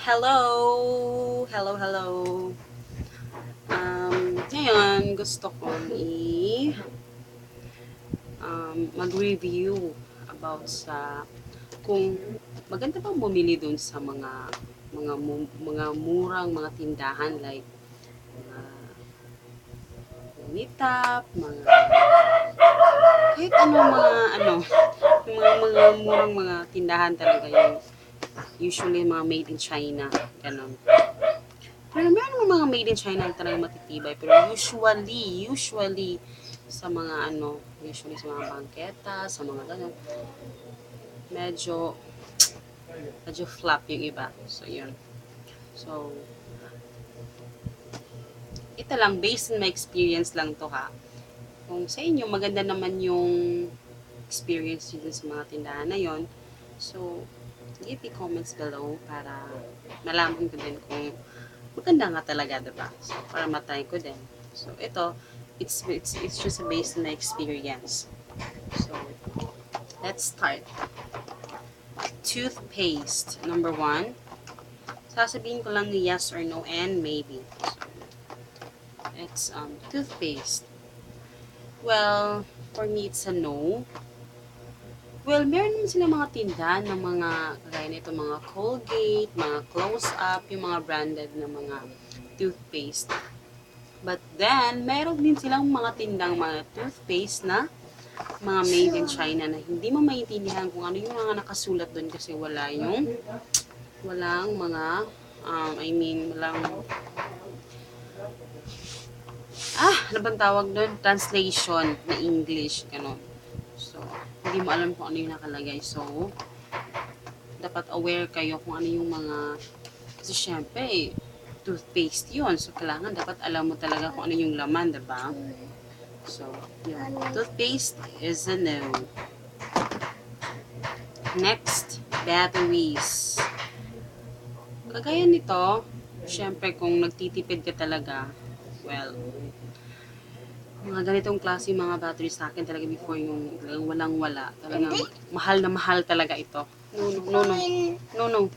Hello! Hello, hello. Ngayon, gusto kong mag-review about sa kung maganda bang bumili dun sa mga murang mga tindahan like mga nitap, kahit yung mga murang mga tindahan talaga yung usually mga made in China, ganun. Pero meron mga made in China na talagang matitibay. Pero usually, usually sa mga bangketa, sa mga ganun, medyo, medyo flop yung iba. So, yun. So, ito lang, based on my experience lang to ha. Kung sa inyo, maganda naman yung experience nyo dun sa mga tindahan na yon. So, give me comments below para malaman ko din kung maganda nga talaga, diba? So, para matry ko din. So, ito, it's just based on my experience. So, let's start. Toothpaste, number one. Sasabihin ko lang yes or no and maybe. So, it's toothpaste. Well, for me, it's a no. Well, meron naman sila mga tindahan ng mga, kagaya nito, mga Colgate, mga Close-Up, yung mga branded na mga toothpaste. But then, meron din silang mga tindang mga toothpaste na mga made in China na hindi mo maintindihan kung ano yung mga nakasulat doon kasi walang mga, walang, ano bang tawag doon? Translation na English, gano'n. So, hindi mo alam kung ano yung nakalagay. So, dapat aware kayo kung ano yung mga, kasi syempre, toothpaste yun. So, kailangan dapat alam mo talaga kung ano yung laman, diba? So, yun. Toothpaste is a no. Next, batteries. Kagaya nito, syempre kung nagtitipid ka talaga, well, mga ganitong klase mga batteries sa akin talaga before yung talagang walang-wala. Talagang mahal na mahal talaga ito. No, no.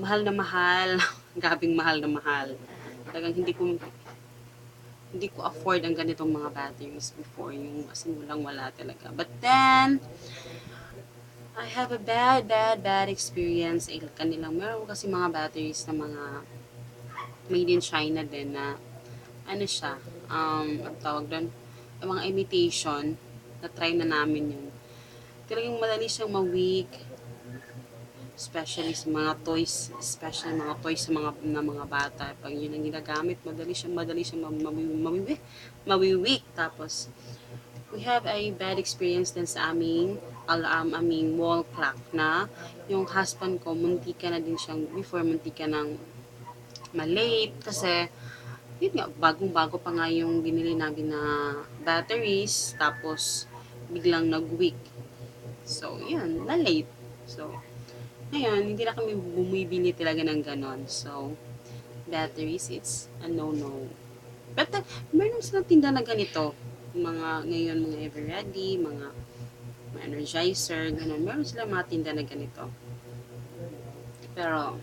Mahal na mahal. Gabing mahal na mahal. Talagang hindi ko afford ang ganitong mga batteries before yung as in walang-wala talaga. But then, I have a bad experience. Kanilang meron kasi mga batteries na mga made in China din na ano siya, ang tawag doon, yung mga imitation, na try na namin yun. Talagang madali siyang ma-weak, especially mga toys sa mga bata. Pag yun ang ginagamit, madali siyang mawi-weak. Tapos, we have a bad experience din sa aming wall clock na yung husband ko, munti ka ng malate kasi yun nga, bagong-bago pa nga yung binili namin na batteries, tapos biglang nag-weak. So, yun, na-late. So, ngayon, hindi na kami bumibili talaga ng ganon. So, batteries, it's a no-no. But, meron silang tinda na ganito. Ngayon, mga Everready, mga Energizer, ganon. Meron silang mga tinda na ganito. Pero,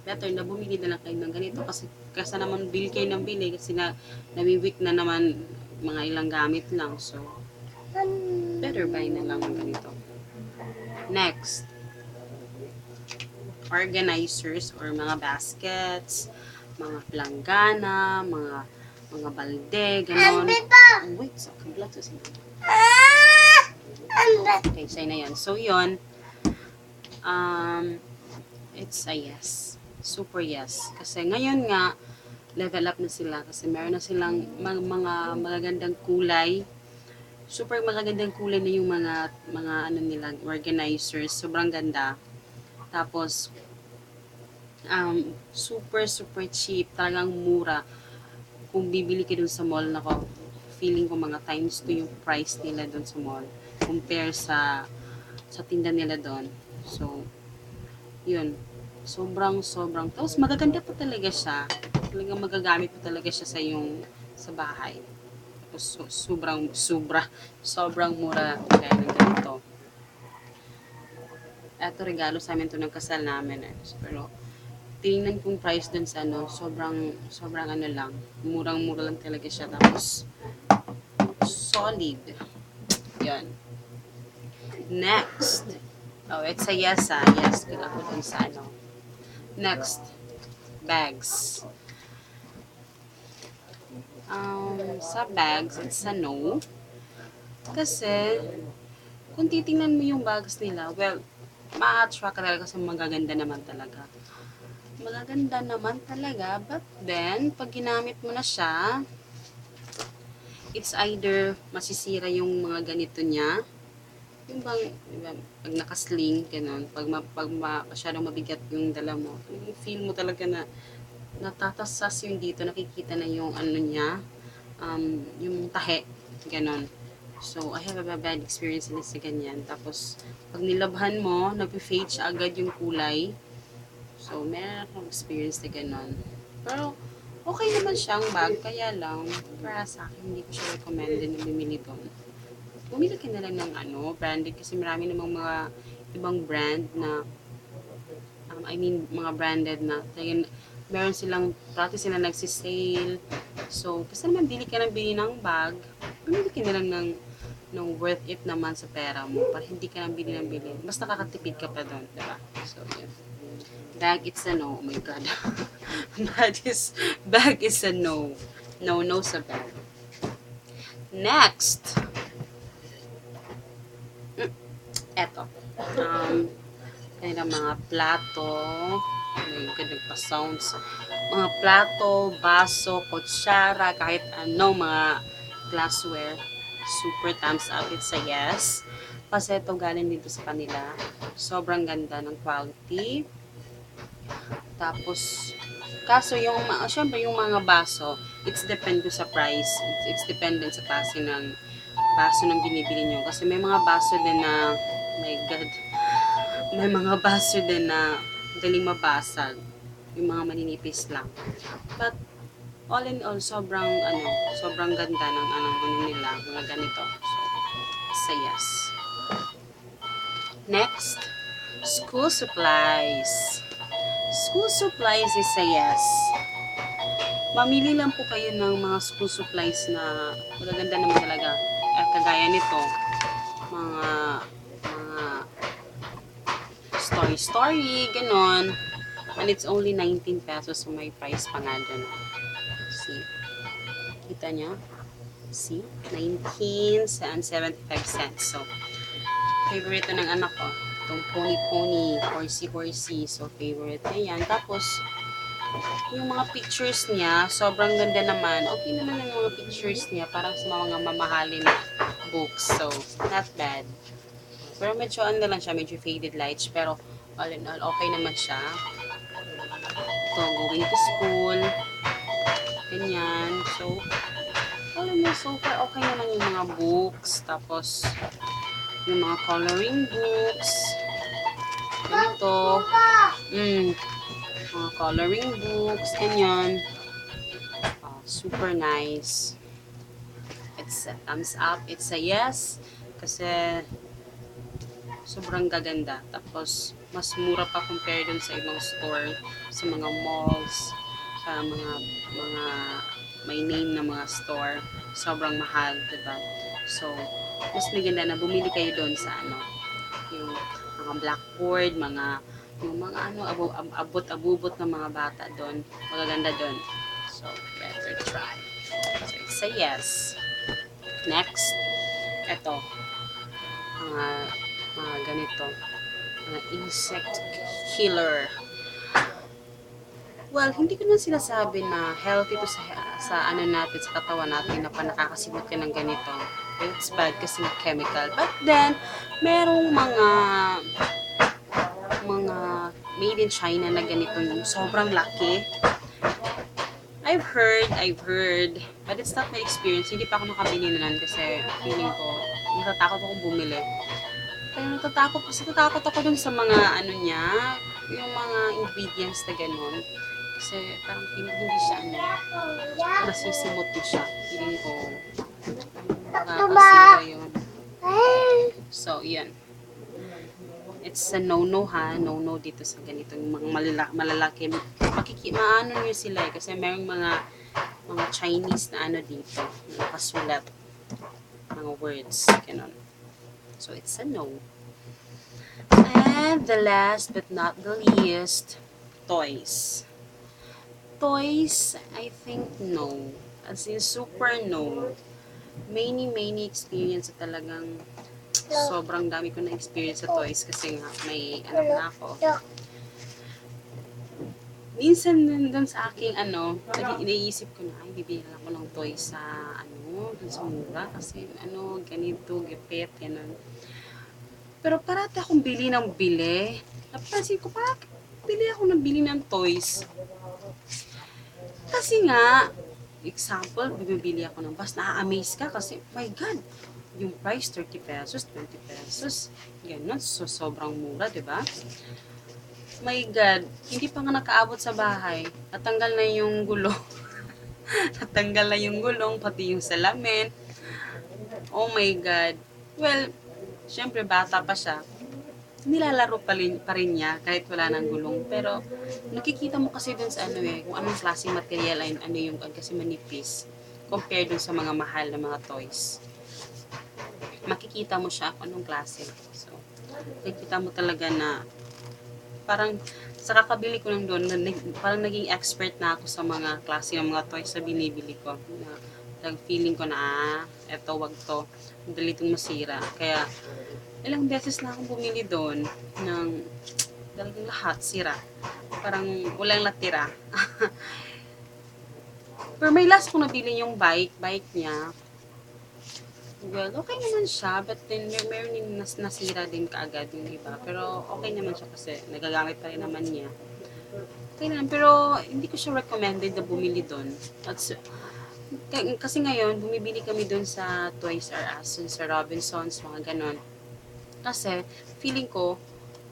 better na bumili na lang kayo ng ganito kasi naman bili kayo ng bili kasi nawi-weak na naman mga ilang gamit lang. So, better buy na lang ng ganito. Next, organizers or mga baskets, mga planggana, mga balde, ganon. Oh, wait, so, kablat sa sila. Okay, say na yan. So, yun, it's a yes. Super yes. Kasi ngayon nga, level up na sila kasi meron na silang mga magagandang kulay. Super magagandang kulay na yung mga ano nila, organizers. Sobrang ganda. Tapos, super cheap. Talagang mura. Kung bibili ka dun sa mall, nako, feeling ko mga times 2 yung price nila dun sa mall. Compare sa tinda nila dun. So, yun. Sobrang. Tapos magaganda pa talaga siya. Talagang magagamit pa talaga siya sa bahay. Tapos sobrang mura kaya ng ganito. Eto regalo sa amin to ng kasal namin eh. Pero tinignan kong price dun sa ano, sobrang ano lang, murang-mura lang talaga siya, tapos solid. Yan. Next. Oh, it's a yes, ah. Yes, good ako dun sa ano. Next, bags. Sa bags, it's a no. Kasi, kung titingnan mo yung bags nila, well, ma-attract ka talaga kasi magaganda naman talaga. Magaganda naman talaga, but then, pag ginamit mo na siya, it's either masisira yung mga ganito niya, yung bang, diba, pag nakasling, ganun, masyadong mabigat yung dala mo, yung feel mo talaga na natatasas yung dito, nakikita na yung ano niya, yung tahe, ganun. So, I have a bad experience din sa ganyan. Tapos, pag nilabhan mo, nag-fade siya agad yung kulay. So, meron akong experience na ganun. Pero, okay naman siyang bag, kaya lang, para sa akin, hindi ko siya recommended na bumili doon. Bumili ka na lang ng ano, branded, kasi marami namang mga ibang brand na, mga branded na, meron silang, practice sila nagsisale. So, kasi naman, bili ka ng bili ng bag, bumili ka na lang ng worth it naman sa pera mo, para hindi ka nang bili ng bili. Mas nakakatipid ka pa doon, diba? So, yun. Bag, it's a no. Oh my God. Bag is a no. No, no sa bag. Next. Eto. Kanilang mga plato. May ganun pa sounds. Mga plato, baso, kutsara, kahit ano, mga glassware. Super thumbs up. It's a yes. Kasi ito galing dito sa kanila. Sobrang ganda ng quality. Tapos, kaso syempre yung mga baso, it's depend sa price. It's dependent sa klase ng baso ng binibili nyo. Kasi may mga baso din na, my God, may mga baso din na galing mabasag. Yung mga maninipis lang. But, all in all, sobrang ganda ng ano nila, mga ganito. So, it's a yes. Next, school supplies. School supplies is a yes. Mamili lang po kayo ng mga school supplies na magaganda naman talaga. Kagaya nito, mga story, ganon. And it's only 19 pesos, so may price pa nga dyan. See? Kita nyo? See? 19 and 75 cents. So, favorite ng anak ko. Itong pony, horsey. So, favorite niya yan. Tapos, yung mga pictures niya, sobrang ganda naman. Okay naman yung mga pictures niya. Parang sa mga mamahalin na books. So, not bad. Pero medyo ano lang siya, medyo faded lights. Pero, all in all, okay naman siya. Ito, going to school. Ganyan. So, all in all, so far, okay naman yung mga books. Tapos, yung mga coloring books. Ganito. Mga coloring books. Ganyan. Super nice. It's a thumbs up. It's a yes. Kasi, sobrang gaganda. Tapos, mas mura pa compare dun sa ibang store. Sa mga malls. Sa mga may name na mga store. Sobrang mahal, diba? So, mas maganda na bumili kayo doon sa yung mga blackboard, yung mga abot-abubot ng mga bata doon. Magaganda doon. So, better try. So, it's a yes. Next, ito. Mga ganito. Mga insect killer. Well, hindi ko na sinasabi na healthy to sa natin, sa katawan natin, na nakakasimot ka ng ganito. It's bad kasi chemical. But then, merong mga made in China na ganito yung sobrang laki. I've heard, but it's not my experience. Hindi pa ako nakabili na nun kasi feeling ko, natatakot akong bumili. Kaya natatakot ako dun sa mga niya, yung mga ingredients na ganun. Kasi parang hindi siya nasisimot mo siya. Feeling ko, nakakasira yun. So, yan. It's a no-no ha, no-no dito sa ganitong mga malalaki. Maano nyo sila kasi mayroong mga Chinese na ano dito, nakasulat, mga words, ganun. So, it's a no. And the last but not the least, toys. Toys, I think no. As in, super no. Many experience sa talagang sobrang dami ko na experience sa toys kasi nga may anak na ako. Minsan dun sa aking iniisip ko na, ay, bibili ako ng toys sa dun sa mura kasi ganito, gipit, ganun. Pero parati akong bili ng bili. Napansin ko, parang bili ako ng bili ng toys. Kasi nga, example, bibili ako ng bus, na-amaze ka kasi, my God, yung price, 30 pesos, 20 pesos, ganun, so sobrang mura, diba? My God, hindi pa nga nakaabot sa bahay, natanggal na yung gulong, natanggal na yung gulong, pati yung salamin, oh my God. Well, syempre bata pa siya, nilalaro pa rin niya kahit wala nang gulong. Pero nakikita mo kasi dun sa kung anong klaseng material ay yung kasi manipis compared dun sa mga mahal na mga toys. Makikita mo siya kung anong klase. So, nakikita mo talaga na parang sa kakabili ko lang doon, parang naging expert na ako sa mga klase ng mga toys na binibili ko. Na feeling ko na, eto, wag to. Madali itong masira. Kaya, ilang beses na akong bumili doon ng talagang lahat sira. Parang walang natira. Pero may last kong nabili yung bike niya. Well, okay naman siya, but then meron din nasira din kaagad yung iba. Pero okay naman siya kasi nagagamit pa rin naman niya. Okay naman, pero hindi ko siya recommended na bumili doon. Kasi ngayon, bumibili kami doon sa Toys R Us, sa Robinsons, mga ganon. Kasi, feeling ko,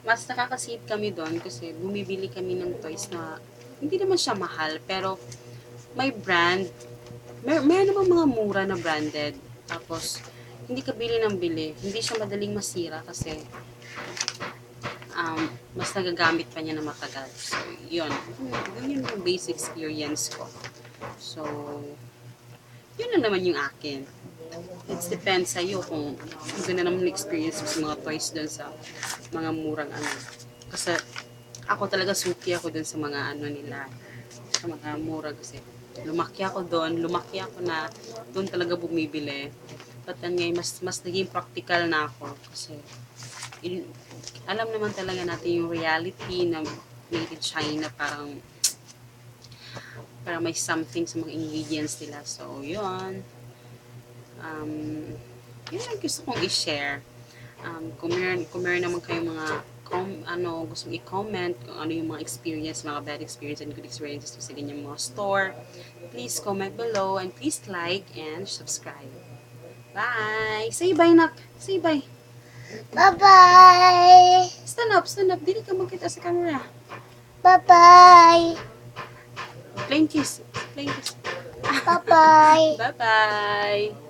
mas nakakasave kami doon kasi bumibili kami ng toys na hindi naman siya mahal, pero may brand. May naman mga mura na branded. Tapos, hindi ka bili ng bili. Hindi siya madaling masira kasi mas nagagamit pa niya na matagal. So, yun. Yun yung basic experience ko. So, yun na naman yung akin. It depends sa iyo kung ganda naman experience mo sa mga toys doon sa mga murang Kasi ako talaga suki ako doon sa mga nila, sa mga mura kasi lumaki ako na doon talaga bumibili. But then ngayon, mas naging practical na ako kasi alam naman talaga natin yung reality na made in China, parang may something sa mga ingredients nila. So, yun. Yun ang gusto kong i-share. Kung meron naman kayong mga gustong i-comment kung ano yung mga experience, mga bad experience and good experiences sa ganyang mga store, please comment below and please like and subscribe. Bye! Say bye, nak! Say bye! Bye-bye! Stand up! Dili ka magkita sa camera. Bye-bye! Plain kiss. Bye-bye! Bye-bye!